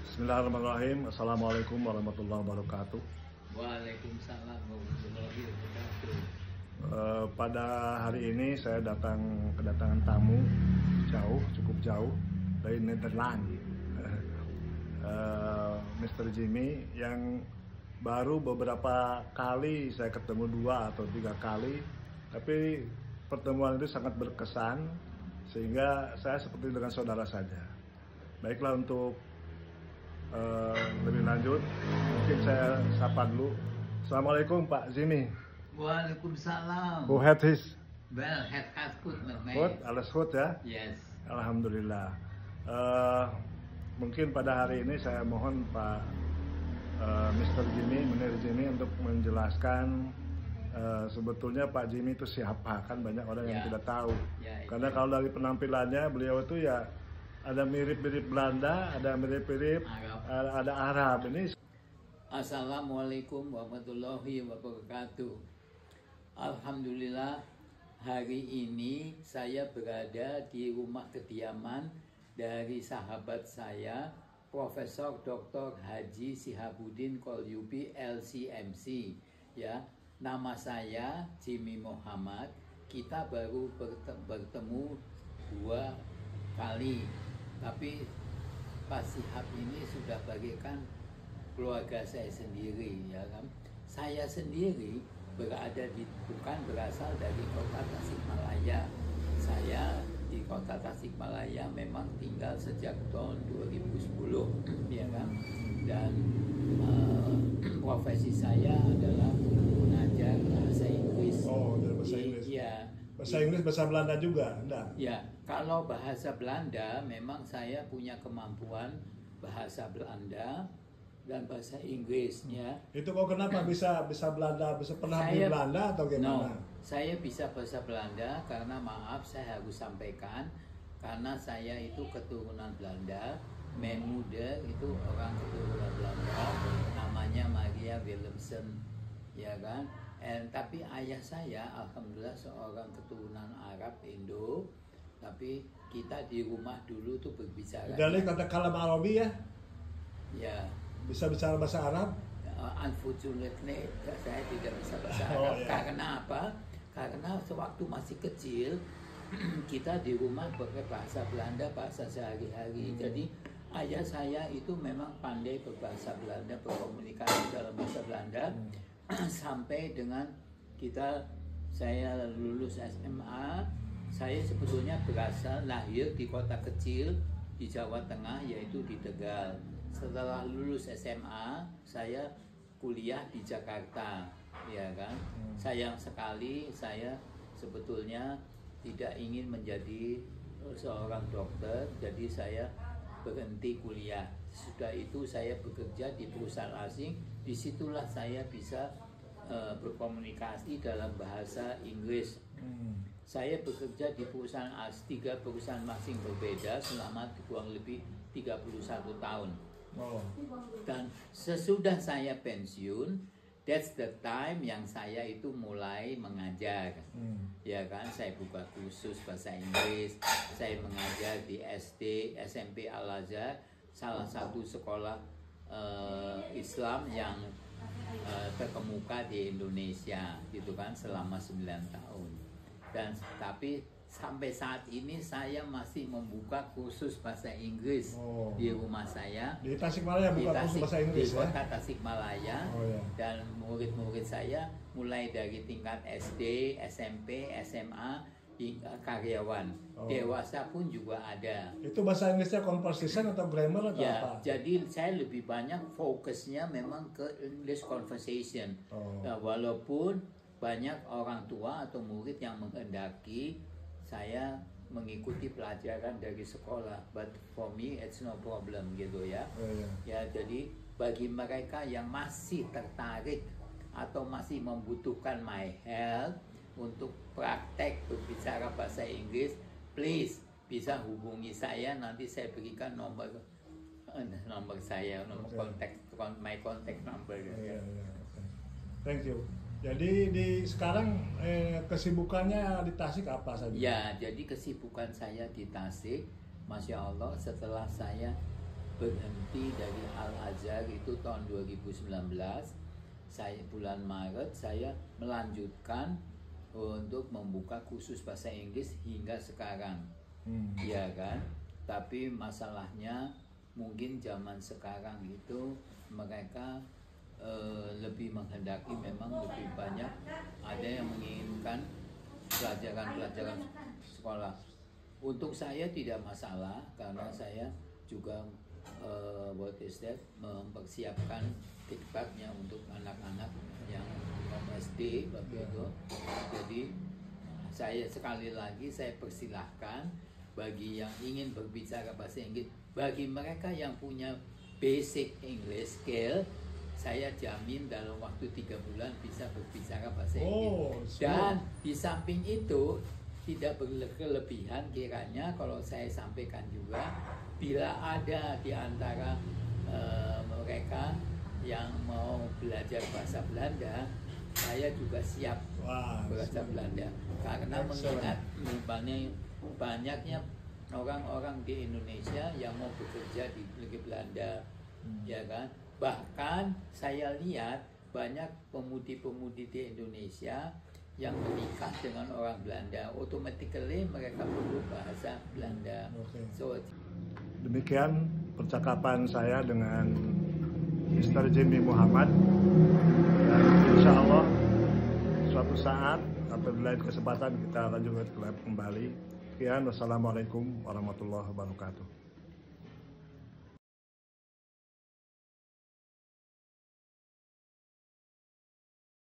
Bismillahirrahmanirrahim. Assalamualaikum warahmatullahi wabarakatuh. Waalaikumsalam warahmatullahi wabarakatuh. Pada hari ini saya kedatangan tamu cukup jauh dari Nederland, Mr. Jimmy, yang baru beberapa kali saya ketemu 2 atau 3 kali, tapi pertemuan itu sangat berkesan sehingga saya seperti dengan saudara saja. Baiklah, untuk lebih lanjut mungkin saya sapa dulu. Assalamualaikum Pak Jimmy. Waalaikumsalam. Hoe het is? Well, het gaat goed met mij. Goed, alles goed ya? Yes. Alhamdulillah. Mungkin pada hari ini saya mohon Pak Mr. Jimmy, Menir Jimmy, untuk menjelaskan sebetulnya Pak Jimmy itu siapa. Kan banyak orang yang tidak tahu. Karena kalau dari penampilannya beliau itu ya ada mirip-mirip Belanda, ada mirip-mirip ada Arab. Ini Assalamualaikum warahmatullahi wabarakatuh. Alhamdulillah, hari ini saya berada di rumah kediaman dari sahabat saya, Profesor Dr. Haji Sihabuddin Qolyubi LCMC. Ya, nama saya Jimmy Muhammad. Kita baru bertemu 2 kali, tapi Pak Sihab ini sudah bagaikan keluarga saya sendiri, ya kan. Saya sendiri bukan berasal dari kota Tasikmalaya. Saya di kota Tasikmalaya memang tinggal sejak tahun 2010, ya kan. Dan profesi saya adalah mengajar bahasa Inggris. Oh, dari bahasa Inggris. Iya. Bahasa Inggris, bahasa Belanda juga, enggak? Ya, kalau bahasa Belanda memang saya punya kemampuan bahasa Belanda dan bahasa Inggrisnya. Itu kok kenapa bisa Belanda, bisa pernah di Belanda atau gimana? No, saya bisa bahasa Belanda karena maaf saya harus sampaikan, karena saya itu keturunan Belanda. Memuda itu orang keturunan Belanda, namanya Maria Willemsen, ya kan. Tapi ayah saya alhamdulillah seorang keturunan Arab Indo, tapi kita di rumah dulu tuh berbicara. Dari kata kalam Arabi ya? Ya. Bisa bicara bahasa Arab? Unfortunately, saya tidak bisa bahasa Arab. Ya. Karena apa? Karena sewaktu masih kecil kita di rumah pakai bahasa Belanda, bahasa sehari-hari. Jadi ayah saya itu memang pandai berbahasa Belanda, berkomunikasi dalam bahasa Belanda. Sampai dengan saya lulus SMA, saya sebetulnya lahir di kota kecil di Jawa Tengah, yaitu di Tegal. Setelah lulus SMA, saya kuliah di Jakarta, ya kan. Sayang sekali saya sebetulnya tidak ingin menjadi seorang dokter, jadi saya berhenti kuliah. Sudah itu saya bekerja di perusahaan asing. Disitulah saya bisa berkomunikasi dalam bahasa Inggris. Saya bekerja di perusahaan 3 perusahaan asing berbeda selama kurang lebih 31 tahun. Dan sesudah saya pensiun, that's the time yang saya itu mulai mengajar. Ya kan, saya buka kursus bahasa Inggris. Saya mengajar di SD, SMP Al-Azhar, salah satu sekolah Islam yang terkemuka di Indonesia, gitu kan, selama 9 tahun. Dan tapi sampai saat ini saya masih membuka kursus bahasa Inggris di rumah saya. Di Tasikmalaya buka kursus bahasa Inggris di kota Tasikmalaya. Ya. Dan murid-murid saya mulai dari tingkat SD, SMP, SMA, hingga karyawan. Dewasa pun juga ada. Itu bahasa Inggrisnya conversation atau grammar atau ya, apa? Jadi saya lebih banyak fokusnya memang ke English conversation. Nah, walaupun banyak orang tua atau murid yang menghendaki saya mengikuti pelajaran dari sekolah, but for me it's no problem, gitu ya. Ya, jadi bagi mereka yang masih tertarik atau masih membutuhkan my help untuk praktek berbicara bahasa Inggris, please bisa hubungi saya. Nanti saya berikan nomor saya, my contact number. Thank you. Jadi sekarang kesibukannya di Tasik apa saja? Ya, jadi kesibukan saya di Tasik Masya Allah, setelah saya berhenti dari Al-Azhar itu tahun 2019, saya bulan Maret saya melanjutkan untuk membuka kursus bahasa Inggris hingga sekarang. Ya kan? Tapi masalahnya mungkin zaman sekarang itu mereka lebih menghendaki memang lebih banyak, ada yang menginginkan pelajaran-pelajaran sekolah. Untuk saya tidak masalah karena saya juga mempersiapkan tiketnya untuk anak-anak yang SD waktu itu. Jadi saya sekali lagi saya persilahkan bagi yang ingin berbicara bahasa Inggris, bagi mereka yang punya basic English skill, saya jamin dalam waktu 3 bulan bisa berbicara bahasa Inggris. Dan di samping itu tidak berlebihan kiranya kalau saya sampaikan juga, bila ada di antara mereka yang mau belajar bahasa Belanda, saya juga siap bahasa Belanda. Karena mengingat banyaknya orang-orang di Indonesia yang mau bekerja di negeri Belanda, ya kan? Bahkan saya lihat banyak pemudi-pemudi di Indonesia yang menikah dengan orang Belanda, automatically mereka perlu bahasa Belanda. So, demikian percakapan saya dengan Mr. Jimmy Muhammad, dan insya Allah suatu saat atau di lain kesempatan kita akan juga kembali. Sekian, wassalamualaikum warahmatullahi wabarakatuh.